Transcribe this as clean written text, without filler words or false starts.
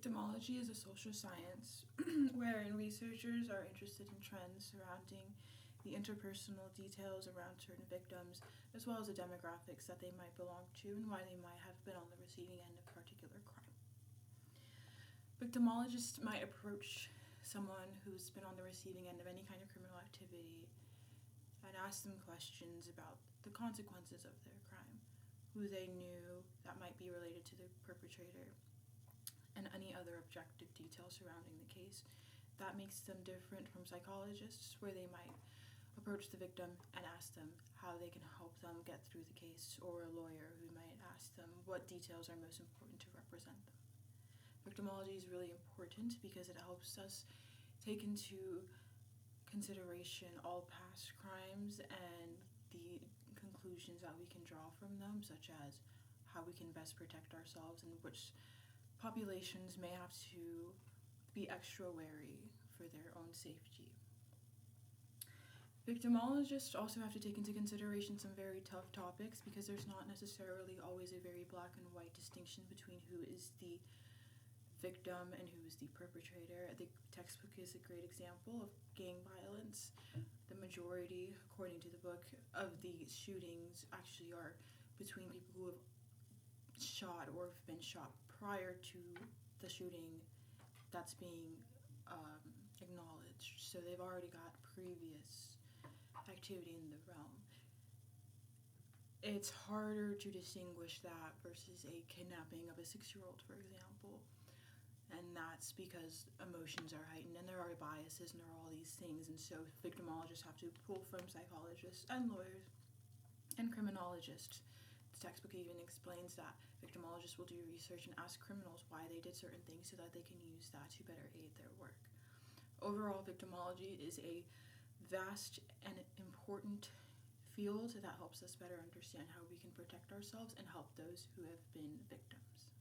Victimology is a social science wherein researchers are interested in trends surrounding the interpersonal details around certain victims, as well as the demographics that they might belong to and why they might have been on the receiving end of a particular crime. Victimologists might approach someone who's been on the receiving end of any kind of criminal activity and ask them questions about the consequences of their crime, who they knew that might be related to the perpetrator, and any other objective details surrounding the case. That makes them different from psychologists, where they might approach the victim and ask them how they can help them get through the case, or a lawyer who might ask them what details are most important to represent them. Victimology is really important because it helps us take into consideration all past crimes and the conclusions that we can draw from them, such as how we can best protect ourselves and which populations may have to be extra wary for their own safety. Victimologists also have to take into consideration some very tough topics because there's not necessarily always a very black and white distinction between who is the victim and who is the perpetrator. The textbook is a great example of gang violence. The majority, according to the book, of the shootings actually are between people who have shot or have been shot prior to the shooting that's being acknowledged. So they've already got previous activity in the realm. It's harder to distinguish that versus a kidnapping of a 6-year-old, for example. And that's because emotions are heightened and there are biases and there are all these things. And so victimologists have to pull from psychologists and lawyers and criminologists. The textbook even explains that victimologists will do research and ask criminals why they did certain things so that they can use that to better aid their work. Overall, victimology is a vast and important field that helps us better understand how we can protect ourselves and help those who have been victims.